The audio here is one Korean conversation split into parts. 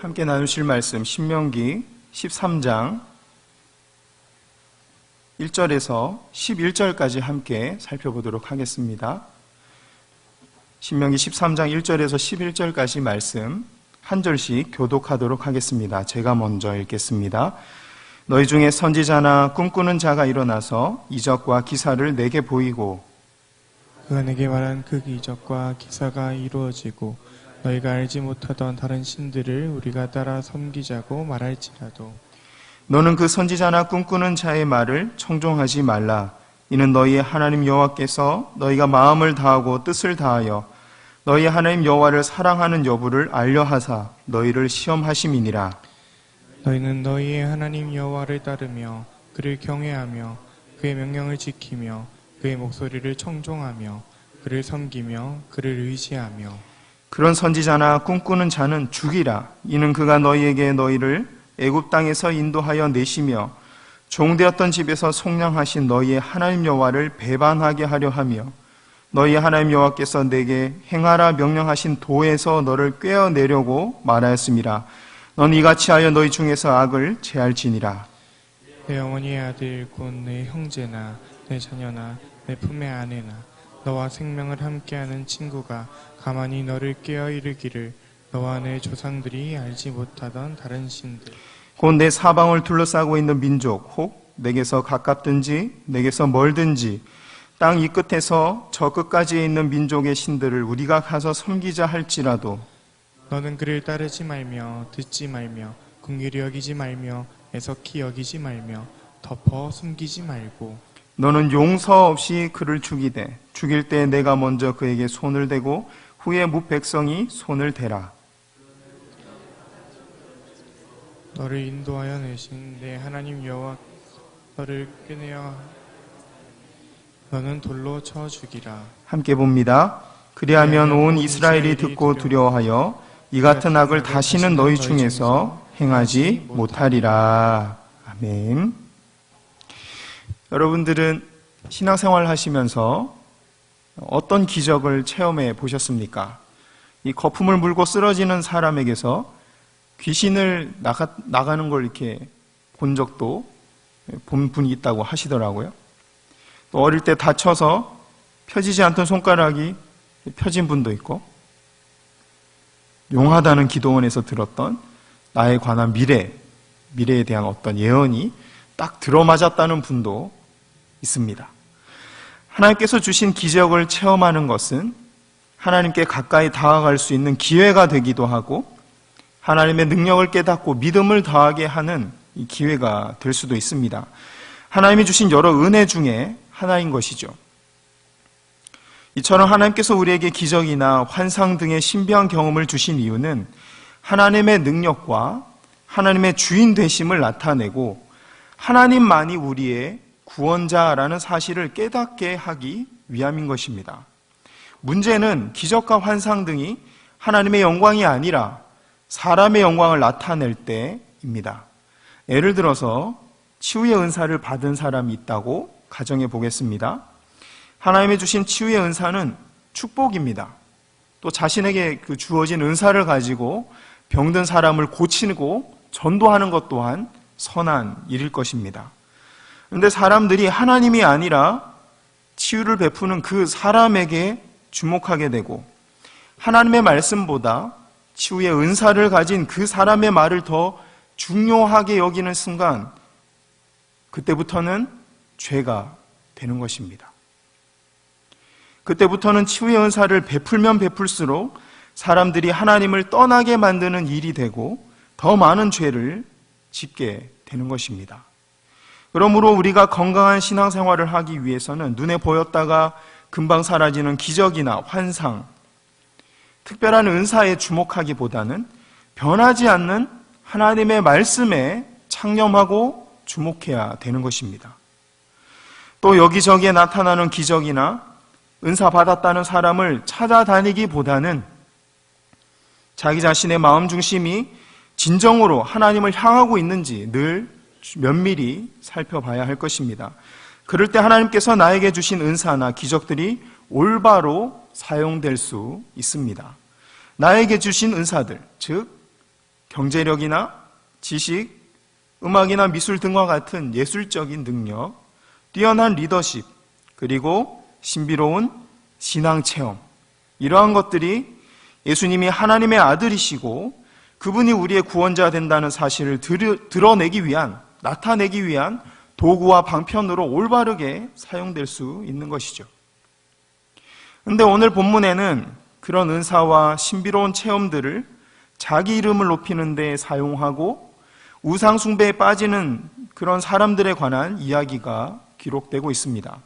함께 나누실 말씀 신명기 13장 1절에서 11절까지 함께 살펴보도록 하겠습니다. 신명기 13장 1절에서 11절까지 말씀 한 절씩 교독하도록 하겠습니다. 제가 먼저 읽겠습니다. 너희 중에 선지자나 꿈꾸는 자가 일어나서 이적과 기사를 내게 보이고 그가 내게 말한 그 이적과 기사가 이루어지고 너희가 알지 못하던 다른 신들을 우리가 따라 섬기자고 말할지라도 너는 그 선지자나 꿈꾸는 자의 말을 청종하지 말라. 이는 너희의 하나님 여호와께서 너희가 마음을 다하고 뜻을 다하여 너희 하나님 여호와를 사랑하는 여부를 알려하사 너희를 시험하심이니라. 너희는 너희의 하나님 여호와를 따르며 그를 경외하며 그의 명령을 지키며 그의 목소리를 청종하며 그를 섬기며 그를 의지하며 그런 선지자나 꿈꾸는 자는 죽이라. 이는 그가 너희에게 너희를 애굽 땅에서 인도하여 내시며 종되었던 집에서 속량하신 너희의 하나님 여호와를 배반하게 하려 하며 너희 하나님 여호와께서 내게 행하라 명령하신 도에서 너를 꿰어내려고 말하였음이라. 넌 이같이 하여 너희 중에서 악을 제할지니라. 내 어머니의 아들 곧 내 형제나 내 자녀나 내 품의 아내나 너와 생명을 함께하는 친구가 가만히 너를 깨어 이르기를 너와 내 조상들이 알지 못하던 다른 신들 곧 내 사방을 둘러싸고 있는 민족 혹 내게서 가깝든지 내게서 멀든지 땅 이 끝에서 저 끝까지에 있는 민족의 신들을 우리가 가서 섬기자 할지라도 너는 그를 따르지 말며 듣지 말며 긍휼히 여기지 말며 애석히 여기지 말며 덮어 숨기지 말고 너는 용서 없이 그를 죽이되 죽일 때 내가 먼저 그에게 손을 대고 후에 뭇 백성이 손을 대라. 너를 인도하여 내신 내 하나님 여호와 너를 꿰내어 너는 돌로 쳐 죽이라. 함께 봅니다. 그리하면 온 이스라엘이 듣고 두려워하여 이 같은 악을 다시는 너희 중에서 행하지 못하리라. 아멘. 여러분들은 신앙생활 하시면서 어떤 기적을 체험해 보셨습니까? 이 거품을 물고 쓰러지는 사람에게서 귀신을 나가는 걸 이렇게 본 적도 본 분이 있다고 하시더라고요. 또 어릴 때 다쳐서 펴지지 않던 손가락이 펴진 분도 있고, 용하다는 기도원에서 들었던 나에 관한 미래에 대한 어떤 예언이 딱 들어맞았다는 분도 있습니다. 하나님께서 주신 기적을 체험하는 것은 하나님께 가까이 다가갈 수 있는 기회가 되기도 하고 하나님의 능력을 깨닫고 믿음을 더하게 하는 이 기회가 될 수도 있습니다. 하나님이 주신 여러 은혜 중에 하나인 것이죠. 이처럼 하나님께서 우리에게 기적이나 환상 등의 신비한 경험을 주신 이유는 하나님의 능력과 하나님의 주인 되심을 나타내고 하나님만이 우리의 구원자라는 사실을 깨닫게 하기 위함인 것입니다. 문제는 기적과 환상 등이 하나님의 영광이 아니라 사람의 영광을 나타낼 때입니다. 예를 들어서 치유의 은사를 받은 사람이 있다고 가정해 보겠습니다. 하나님이 주신 치유의 은사는 축복입니다. 또 자신에게 그 주어진 은사를 가지고 병든 사람을 고치고 전도하는 것 또한 선한 일일 것입니다. 그런데 사람들이 하나님이 아니라 치유를 베푸는 그 사람에게 주목하게 되고 하나님의 말씀보다 치유의 은사를 가진 그 사람의 말을 더 중요하게 여기는 순간 그때부터는 죄가 되는 것입니다. 그때부터는 치유의 은사를 베풀면 베풀수록 사람들이 하나님을 떠나게 만드는 일이 되고 더 많은 죄를 짓게 되는 것입니다. 그러므로 우리가 건강한 신앙생활을 하기 위해서는 눈에 보였다가 금방 사라지는 기적이나 환상, 특별한 은사에 주목하기보다는 변하지 않는 하나님의 말씀에 창념하고 주목해야 되는 것입니다. 또 여기저기에 나타나는 기적이나 은사 받았다는 사람을 찾아다니기보다는 자기 자신의 마음 중심이 진정으로 하나님을 향하고 있는지 늘 면밀히 살펴봐야 할 것입니다. 그럴 때 하나님께서 나에게 주신 은사나 기적들이 올바로 사용될 수 있습니다. 나에게 주신 은사들, 즉 경제력이나 지식, 음악이나 미술 등과 같은 예술적인 능력, 뛰어난 리더십, 그리고 신비로운 신앙 체험, 이러한 것들이 예수님이 하나님의 아들이시고 그분이 우리의 구원자 된다는 사실을 드러내기 위한, 나타내기 위한 도구와 방편으로 올바르게 사용될 수 있는 것이죠. 그런데 오늘 본문에는 그런 은사와 신비로운 체험들을 자기 이름을 높이는 데 사용하고 우상 숭배에 빠지는 그런 사람들에 관한 이야기가 기록되고 있습니다.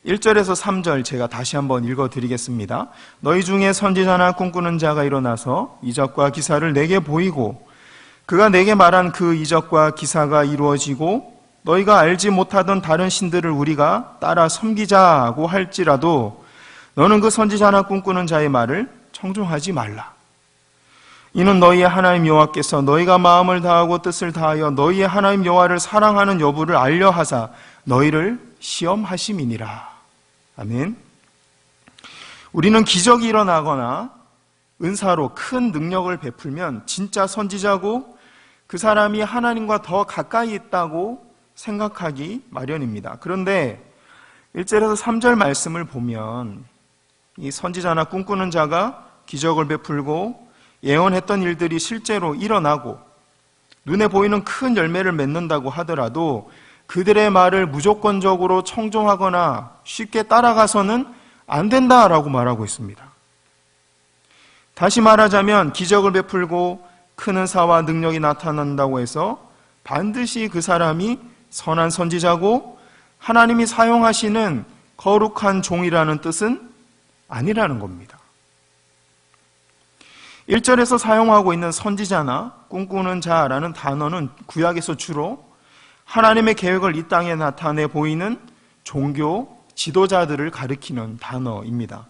1절에서 3절 제가 다시 한번 읽어드리겠습니다. 너희 중에 선지자나 꿈꾸는 자가 일어나서 이적과 기사를 내게 보이고 그가 내게 말한 그 이적과 기사가 이루어지고 너희가 알지 못하던 다른 신들을 우리가 따라 섬기자고 할지라도 너는 그 선지자나 꿈꾸는 자의 말을 청종하지 말라. 이는 너희의 하나님 여호와께서 너희가 마음을 다하고 뜻을 다하여 너희의 하나님 여호와를 사랑하는 여부를 알려하사 너희를 시험하심이니라. 아멘. 우리는 기적이 일어나거나 은사로 큰 능력을 베풀면 진짜 선지자고 그 사람이 하나님과 더 가까이 있다고 생각하기 마련입니다. 그런데 1절에서 3절 말씀을 보면 이 선지자나 꿈꾸는 자가 기적을 베풀고 예언했던 일들이 실제로 일어나고 눈에 보이는 큰 열매를 맺는다고 하더라도 그들의 말을 무조건적으로 청종하거나 쉽게 따라가서는 안 된다라고 말하고 있습니다. 다시 말하자면 기적을 베풀고 큰 은사와 능력이 나타난다고 해서 반드시 그 사람이 선한 선지자고 하나님이 사용하시는 거룩한 종이라는 뜻은 아니라는 겁니다. 1절에서 사용하고 있는 선지자나 꿈꾸는 자라는 단어는 구약에서 주로 하나님의 계획을 이 땅에 나타내 보이는 종교 지도자들을 가리키는 단어입니다.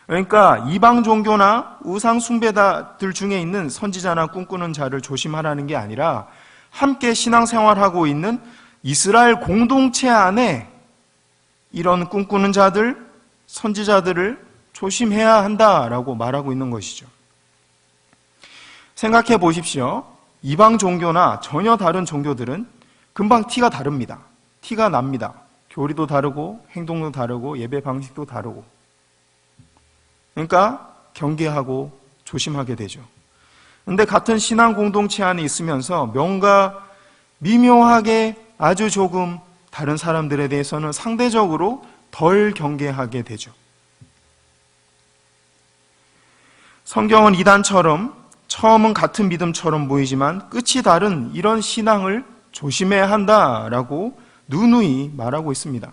그러니까 이방 종교나 우상 숭배자들 중에 있는 선지자나 꿈꾸는 자를 조심하라는 게 아니라 함께 신앙생활하고 있는 이스라엘 공동체 안에 이런 꿈꾸는 자들, 선지자들을 조심해야 한다라고 말하고 있는 것이죠. 생각해 보십시오. 이방 종교나 전혀 다른 종교들은 금방 티가 다릅니다. 티가 납니다. 교리도 다르고 행동도 다르고 예배 방식도 다르고. 그러니까 경계하고 조심하게 되죠. 그런데 같은 신앙 공동체 안에 있으면서 뭔가 미묘하게 아주 조금 다른 사람들에 대해서는 상대적으로 덜 경계하게 되죠. 성경은 이단처럼 처음은 같은 믿음처럼 보이지만 끝이 다른 이런 신앙을 조심해야 한다라고 누누이 말하고 있습니다.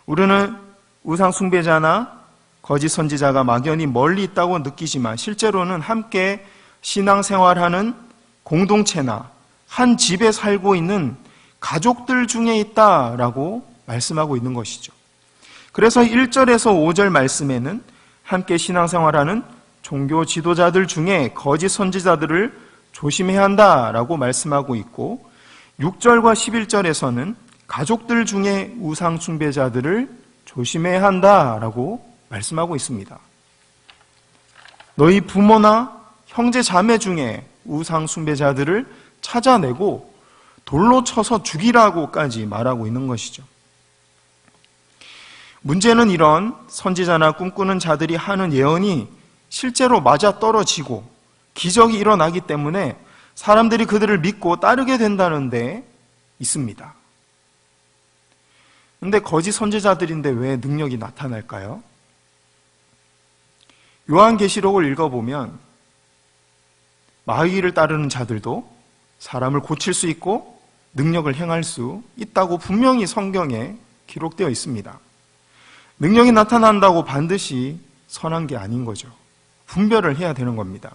우리는 우상 숭배자나 거짓 선지자가 막연히 멀리 있다고 느끼지만 실제로는 함께 신앙생활하는 공동체나 한 집에 살고 있는 가족들 중에 있다라고 말씀하고 있는 것이죠. 그래서 1절에서 5절 말씀에는 함께 신앙생활하는 종교 지도자들 중에 거짓 선지자들을 조심해야 한다라고 말씀하고 있고 6절과 11절에서는 가족들 중에 우상 숭배자들을 조심해야 한다라고 말씀하고 있습니다. 너희 부모나 형제 자매 중에 우상 숭배자들을 찾아내고 돌로 쳐서 죽이라고까지 말하고 있는 것이죠. 문제는 이런 선지자나 꿈꾸는 자들이 하는 예언이 실제로 맞아떨어지고 기적이 일어나기 때문에 사람들이 그들을 믿고 따르게 된다는 데 있습니다. 그런데 거짓 선지자들인데 왜 능력이 나타날까요? 요한계시록을 읽어보면 마귀를 따르는 자들도 사람을 고칠 수 있고 능력을 행할 수 있다고 분명히 성경에 기록되어 있습니다. 능력이 나타난다고 반드시 선한 게 아닌 거죠. 분별을 해야 되는 겁니다.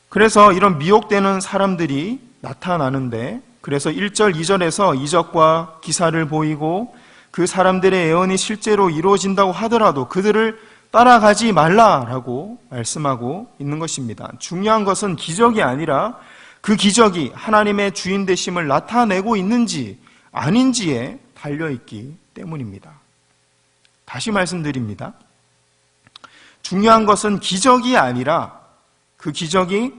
그래서 이런 미혹되는 사람들이 나타나는데 그래서 1절, 2절에서 이적과 기사를 보이고 그 사람들의 예언이 실제로 이루어진다고 하더라도 그들을 따라가지 말라라고 말씀하고 있는 것입니다. 중요한 것은 기적이 아니라 그 기적이 하나님의 주인 되심을 나타내고 있는지 아닌지에 달려있기 때문입니다. 다시 말씀드립니다. 중요한 것은 기적이 아니라 그 기적이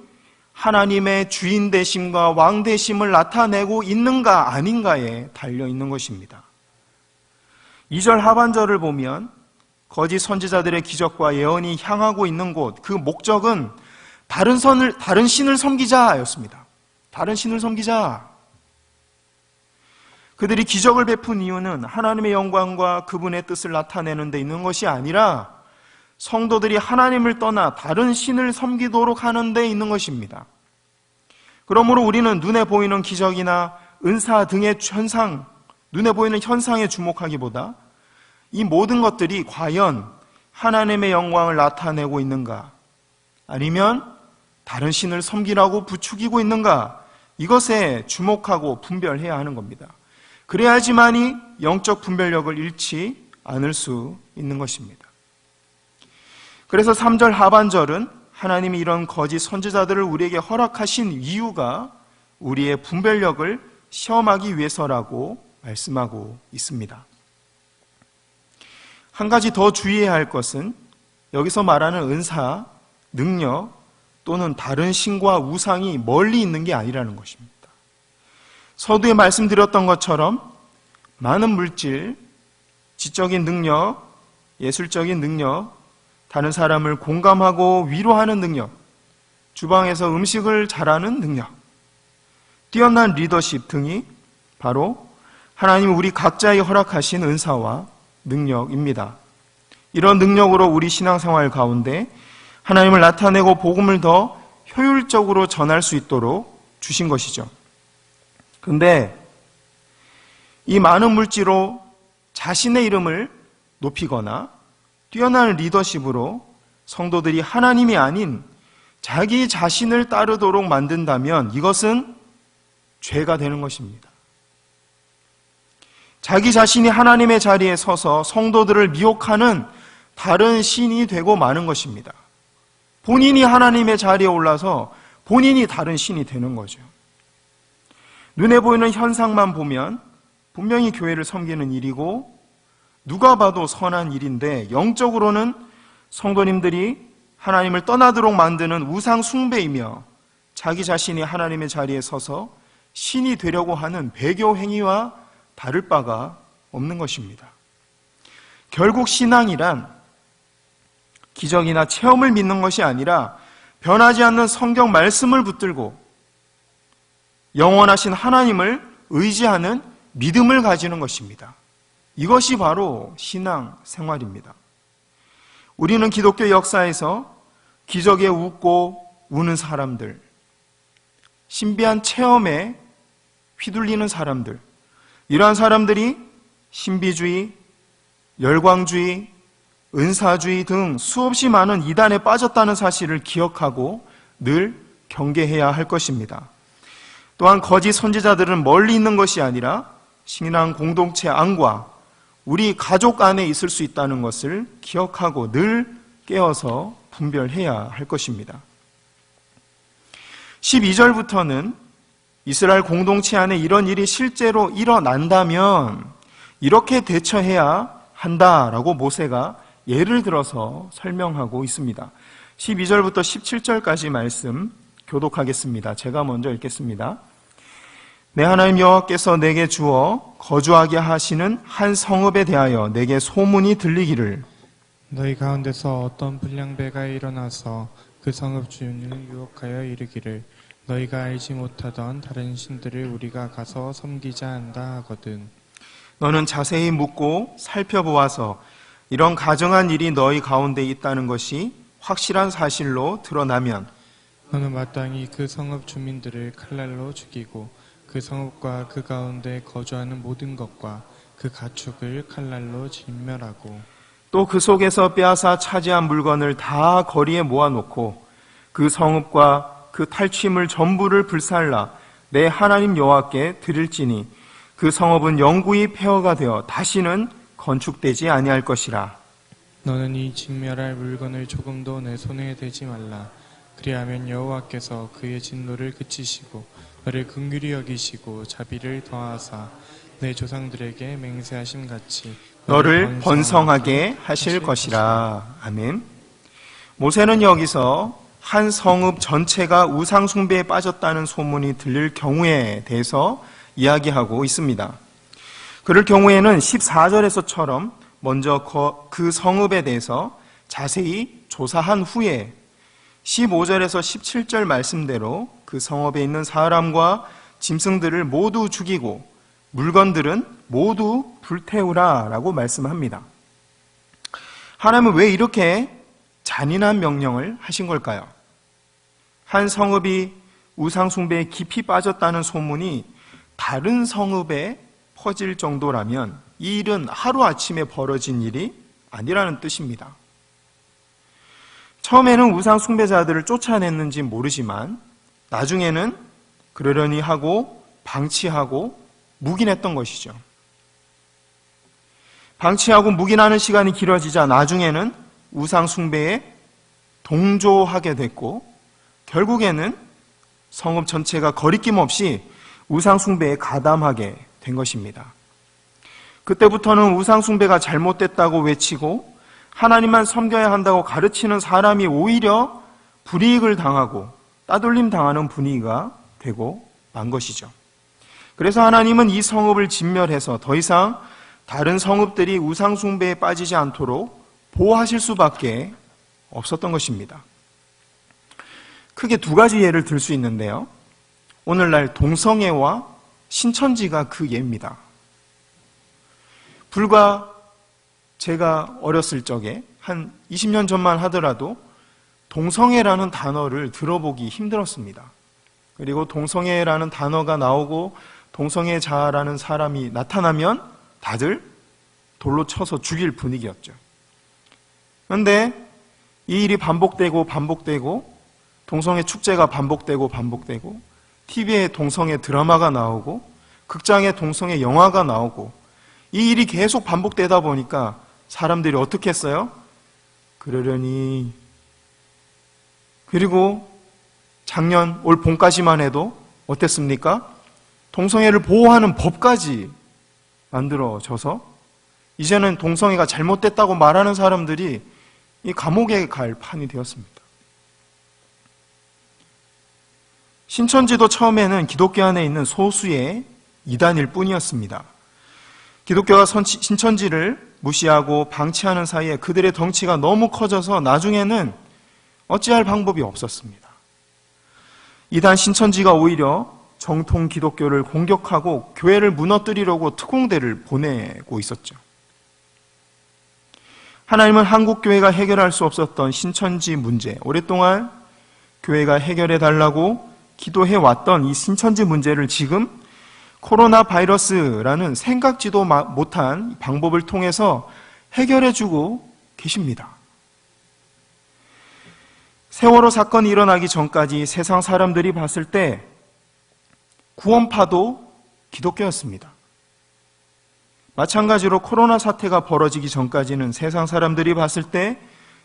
하나님의 주인 되심과 왕 되심을 나타내고 있는가 아닌가에 달려 있는 것입니다. 2절 하반절을 보면 거짓 선지자들의 기적과 예언이 향하고 있는 곳, 그 목적은 다른 신을 섬기자였습니다. 다른 신을 섬기자. 그들이 기적을 베푼 이유는 하나님의 영광과 그분의 뜻을 나타내는 데 있는 것이 아니라 성도들이 하나님을 떠나 다른 신을 섬기도록 하는 데 있는 것입니다. 그러므로 우리는 눈에 보이는 기적이나 은사 등의 현상, 눈에 보이는 현상에 주목하기보다 이 모든 것들이 과연 하나님의 영광을 나타내고 있는가, 아니면 다른 신을 섬기라고 부추기고 있는가, 이것에 주목하고 분별해야 하는 겁니다. 그래야지만이 영적 분별력을 잃지 않을 수 있는 것입니다. 그래서 3절 하반절은 하나님이 이런 거짓 선지자들을 우리에게 허락하신 이유가 우리의 분별력을 시험하기 위해서라고 말씀하고 있습니다. 한 가지 더 주의해야 할 것은 여기서 말하는 은사, 능력 또는 다른 신과 우상이 멀리 있는 게 아니라는 것입니다. 서두에 말씀드렸던 것처럼 많은 물질, 지적인 능력, 예술적인 능력, 다른 사람을 공감하고 위로하는 능력, 주방에서 음식을 잘하는 능력, 뛰어난 리더십 등이 바로 하나님 우리 각자에 허락하신 은사와 능력입니다. 이런 능력으로 우리 신앙생활 가운데 하나님을 나타내고 복음을 더 효율적으로 전할 수 있도록 주신 것이죠. 그런데 이 많은 물질로 자신의 이름을 높이거나 뛰어난 리더십으로 성도들이 하나님이 아닌 자기 자신을 따르도록 만든다면 이것은 죄가 되는 것입니다. 자기 자신이 하나님의 자리에 서서 성도들을 미혹하는 다른 신이 되고 마는 것입니다. 본인이 하나님의 자리에 올라서 본인이 다른 신이 되는 거죠. 눈에 보이는 현상만 보면 분명히 교회를 섬기는 일이고 누가 봐도 선한 일인데 영적으로는 성도님들이 하나님을 떠나도록 만드는 우상 숭배이며 자기 자신이 하나님의 자리에 서서 신이 되려고 하는 배교 행위와 다를 바가 없는 것입니다. 결국 신앙이란 기적이나 체험을 믿는 것이 아니라 변하지 않는 성경 말씀을 붙들고 영원하신 하나님을 의지하는 믿음을 가지는 것입니다. 이것이 바로 신앙 생활입니다. 우리는 기독교 역사에서 기적에 웃고 우는 사람들, 신비한 체험에 휘둘리는 사람들, 이러한 사람들이 신비주의, 열광주의, 은사주의 등 수없이 많은 이단에 빠졌다는 사실을 기억하고 늘 경계해야 할 것입니다. 또한 거짓 선지자들은 멀리 있는 것이 아니라 신앙 공동체 안과 우리 가족 안에 있을 수 있다는 것을 기억하고 늘 깨어서 분별해야 할 것입니다. 12절부터는 이스라엘 공동체 안에 이런 일이 실제로 일어난다면 이렇게 대처해야 한다라고 모세가 예를 들어서 설명하고 있습니다. 12절부터 17절까지 말씀 교독하겠습니다. 제가 먼저 읽겠습니다. 내 하나님 여호와께서 내게 주어 거주하게 하시는 한 성읍에 대하여 내게 소문이 들리기를 너희 가운데서 어떤 불량배가 일어나서 그 성읍 주인을 유혹하여 이르기를 너희가 알지 못하던 다른 신들을 우리가 가서 섬기자 한다 하거든. 너는 자세히 묻고 살펴보아서 이런 가정한 일이 너희 가운데 있다는 것이 확실한 사실로 드러나면 너는 마땅히 그 성읍 주민들을 칼날로 죽이고 그 성읍과 그 가운데 거주하는 모든 것과 그 가축을 칼날로 진멸하고 또 그 속에서 빼앗아 차지한 물건을 다 거리에 모아놓고 그 성읍과 그 탈취물 전부를 불살라 내 하나님 여호와께 드릴지니 그 성읍은 영구히 폐허가 되어 다시는 건축되지 아니할 것이라. 너는 이 진멸할 물건을 조금도 내 손에 대지 말라. 그리하면 여호와께서 그의 진노를 그치시고 너를 긍휼히 여기시고 자비를 더하사 내 조상들에게 맹세하심 같이 너를 번성하게 하실 것이라. 아멘. 모세는 여기서 한 성읍 전체가 우상 숭배에 빠졌다는 소문이 들릴 경우에 대해서 이야기하고 있습니다. 그럴 경우에는 14절에서처럼 먼저 그 성읍에 대해서 자세히 조사한 후에 15절에서 17절 말씀대로 그 성읍에 있는 사람과 짐승들을 모두 죽이고 물건들은 모두 불태우라 라고 말씀합니다. 하나님은 왜 이렇게 잔인한 명령을 하신 걸까요? 한 성읍이 우상숭배에 깊이 빠졌다는 소문이 다른 성읍에 퍼질 정도라면 이 일은 하루아침에 벌어진 일이 아니라는 뜻입니다. 처음에는 우상숭배자들을 쫓아냈는지 모르지만 나중에는 그러려니 하고 방치하고 묵인했던 것이죠. 방치하고 묵인하는 시간이 길어지자 나중에는 우상숭배에 동조하게 됐고 결국에는 성읍 전체가 거리낌 없이 우상숭배에 가담하게 된 것입니다. 그때부터는 우상숭배가 잘못됐다고 외치고 하나님만 섬겨야 한다고 가르치는 사람이 오히려 불이익을 당하고 따돌림 당하는 분위기가 되고 만 것이죠. 그래서 하나님은 이 성읍을 진멸해서 더 이상 다른 성읍들이 우상숭배에 빠지지 않도록 보호하실 수밖에 없었던 것입니다. 크게 두 가지 예를 들 수 있는데요. 오늘날 동성애와 신천지가 그 예입니다. 불과 제가 어렸을 적에 한 20년 전만 하더라도 동성애라는 단어를 들어보기 힘들었습니다. 그리고 동성애라는 단어가 나오고 동성애자라는 사람이 나타나면 다들 돌로 쳐서 죽일 분위기였죠. 그런데 이 일이 반복되고 동성애 축제가 반복되고 TV에 동성애 드라마가 나오고 극장에 동성애 영화가 나오고 이 일이 계속 반복되다 보니까 사람들이 어떻게 했어요? 그러려니. 그리고 작년 올 봄까지만 해도 어땠습니까? 동성애를 보호하는 법까지 만들어져서 이제는 동성애가 잘못됐다고 말하는 사람들이 이 감옥에 갈 판이 되었습니다. 신천지도 처음에는 기독교 안에 있는 소수의 이단일 뿐이었습니다. 기독교가 신천지를 무시하고 방치하는 사이에 그들의 덩치가 너무 커져서 나중에는 어찌할 방법이 없었습니다. 이단 신천지가 오히려 정통 기독교를 공격하고 교회를 무너뜨리려고 특공대를 보내고 있었죠. 하나님은 한국교회가 해결할 수 없었던 신천지 문제, 오랫동안 교회가 해결해 달라고 기도해왔던 이 신천지 문제를 지금 코로나 바이러스라는 생각지도 못한 방법을 통해서 해결해주고 계십니다. 세월호 사건이 일어나기 전까지 세상 사람들이 봤을 때 구원파도 기독교였습니다. 마찬가지로 코로나 사태가 벌어지기 전까지는 세상 사람들이 봤을 때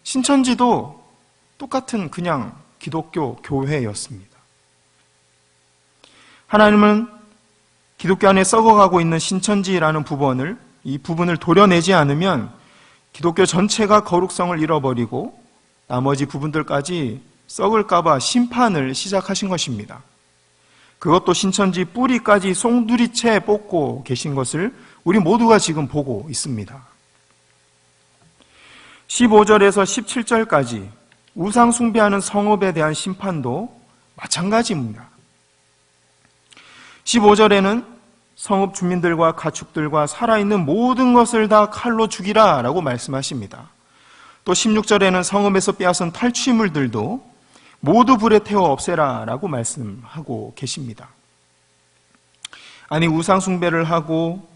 신천지도 똑같은 그냥 기독교 교회였습니다. 하나님은 기독교 안에 썩어가고 있는 신천지라는 이 부분을 도려내지 않으면 기독교 전체가 거룩성을 잃어버리고 나머지 부분들까지 썩을까봐 심판을 시작하신 것입니다. 그것도 신천지 뿌리까지 송두리째 뽑고 계신 것을 우리 모두가 지금 보고 있습니다. 15절에서 17절까지 우상 숭배하는 성읍에 대한 심판도 마찬가지입니다. 15절에는 성읍 주민들과 가축들과 살아있는 모든 것을 다 칼로 죽이라 라고 말씀하십니다. 또 16절에는 성읍에서 빼앗은 탈취물들도 모두 불에 태워 없애라 라고 말씀하고 계십니다. 아니, 우상 숭배를 하고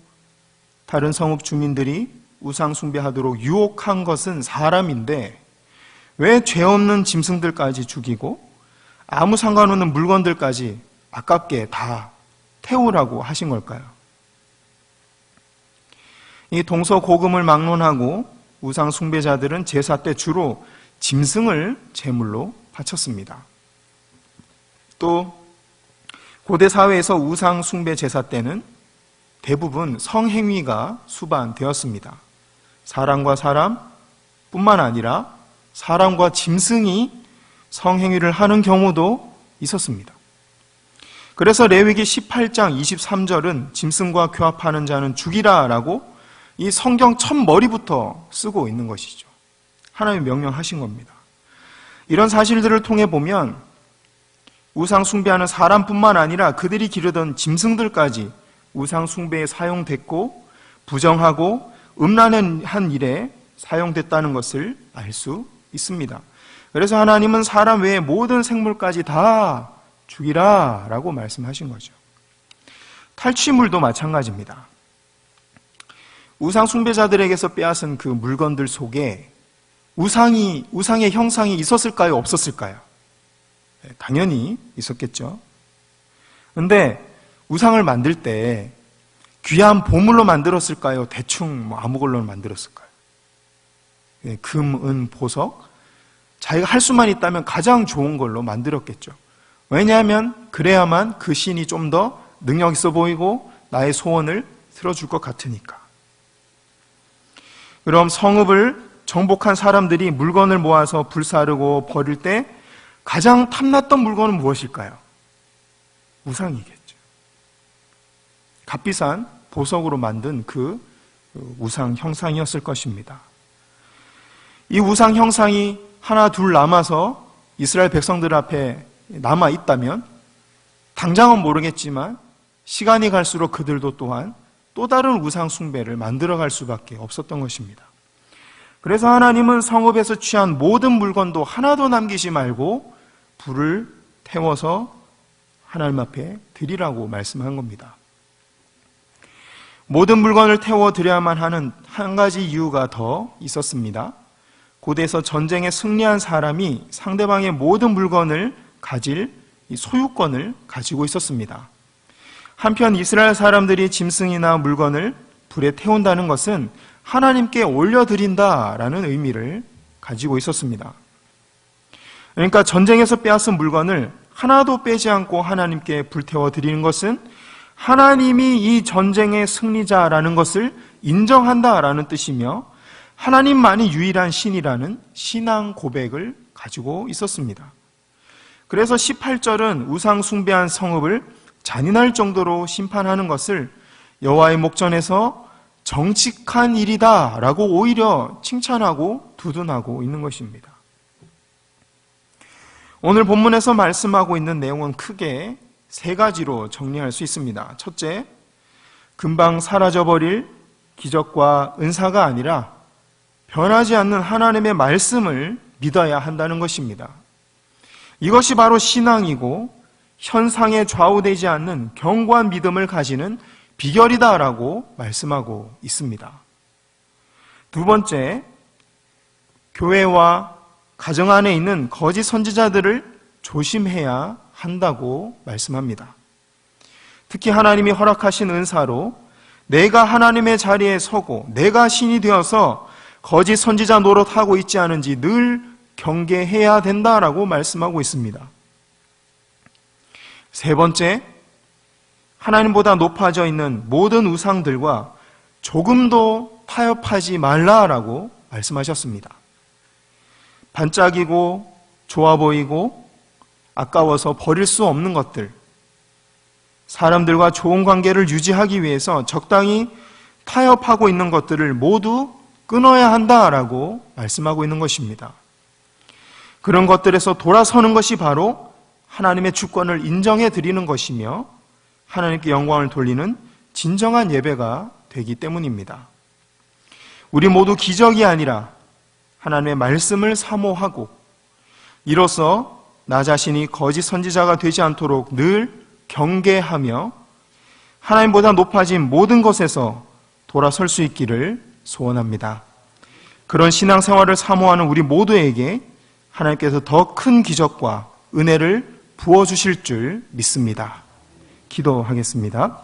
다른 성읍 주민들이 우상 숭배하도록 유혹한 것은 사람인데 왜 죄 없는 짐승들까지 죽이고 아무 상관없는 물건들까지 아깝게 다 태우라고 하신 걸까요? 이 동서고금을 막론하고 우상 숭배자들은 제사 때 주로 짐승을 제물로 바쳤습니다. 또 고대 사회에서 우상 숭배 제사 때는 대부분 성행위가 수반되었습니다. 사람과 사람 뿐만 아니라 사람과 짐승이 성행위를 하는 경우도 있었습니다. 그래서 레위기 18장 23절은 짐승과 교합하는 자는 죽이라 라고 이 성경 첫 머리부터 쓰고 있는 것이죠. 하나님이 명령하신 겁니다. 이런 사실들을 통해 보면 우상 숭배하는 사람뿐만 아니라 그들이 기르던 짐승들까지 우상 숭배에 사용됐고 부정하고 음란한 일에 사용됐다는 것을 알 수 있습니다. 그래서 하나님은 사람 외의 모든 생물까지 다 죽이라 라고 말씀하신 거죠. 탈취물도 마찬가지입니다. 우상 숭배자들에게서 빼앗은 그 물건들 속에 우상의 형상이 있었을까요? 없었을까요? 당연히 있었겠죠. 그런데 우상을 만들 때 귀한 보물로 만들었을까요? 대충 아무 걸로 만들었을까요? 금, 은, 보석, 자기가 할 수만 있다면 가장 좋은 걸로 만들었겠죠. 왜냐하면 그래야만 그 신이 좀 더 능력 있어 보이고 나의 소원을 들어줄 것 같으니까. 그럼 성읍을 정복한 사람들이 물건을 모아서 불사르고 버릴 때 가장 탐났던 물건은 무엇일까요? 우상이겠죠. 값비싼 보석으로 만든 그 우상 형상이었을 것입니다. 이 우상 형상이 하나 둘 남아서 이스라엘 백성들 앞에 남아 있다면 당장은 모르겠지만 시간이 갈수록 그들도 또한 또 다른 우상 숭배를 만들어갈 수밖에 없었던 것입니다. 그래서 하나님은 성읍에서 취한 모든 물건도 하나도 남기지 말고 불을 태워서 하나님 앞에 드리라고 말씀한 겁니다. 모든 물건을 태워 드려야만 하는 한 가지 이유가 더 있었습니다. 고대에서 전쟁에 승리한 사람이 상대방의 모든 물건을 가질 이 소유권을 가지고 있었습니다. 한편 이스라엘 사람들이 짐승이나 물건을 불에 태운다는 것은 하나님께 올려드린다라는 의미를 가지고 있었습니다. 그러니까 전쟁에서 빼앗은 물건을 하나도 빼지 않고 하나님께 불태워 드리는 것은 하나님이 이 전쟁의 승리자라는 것을 인정한다라는 뜻이며 하나님만이 유일한 신이라는 신앙 고백을 가지고 있었습니다. 그래서 18절은 우상 숭배한 성읍을 잔인할 정도로 심판하는 것을 여호와의 목전에서 정직한 일이다 라고 오히려 칭찬하고 두둔하고 있는 것입니다. 오늘 본문에서 말씀하고 있는 내용은 크게 세 가지로 정리할 수 있습니다. 첫째, 금방 사라져버릴 기적과 은사가 아니라 변하지 않는 하나님의 말씀을 믿어야 한다는 것입니다. 이것이 바로 신앙이고 현상에 좌우되지 않는 견고한 믿음을 가지는 비결이다라고 말씀하고 있습니다. 두 번째, 교회와 가정 안에 있는 거짓 선지자들을 조심해야 한다고 말씀합니다. 특히 하나님이 허락하신 은사로 내가 하나님의 자리에 서고 내가 신이 되어서 거짓 선지자 노릇하고 있지 않은지 늘 경계해야 된다라고 말씀하고 있습니다. 세 번째, 하나님보다 높아져 있는 모든 우상들과 조금도 타협하지 말라라고 말씀하셨습니다. 반짝이고 좋아 보이고 아까워서 버릴 수 없는 것들, 사람들과 좋은 관계를 유지하기 위해서 적당히 타협하고 있는 것들을 모두 끊어야 한다라고 말씀하고 있는 것입니다. 그런 것들에서 돌아서는 것이 바로 하나님의 주권을 인정해 드리는 것이며 하나님께 영광을 돌리는 진정한 예배가 되기 때문입니다. 우리 모두 기적이 아니라 하나님의 말씀을 사모하고 이로써 나 자신이 거짓 선지자가 되지 않도록 늘 경계하며 하나님보다 높아진 모든 것에서 돌아설 수 있기를 소원합니다. 그런 신앙생활을 사모하는 우리 모두에게 하나님께서 더 큰 기적과 은혜를 부어주실 줄 믿습니다. 기도하겠습니다.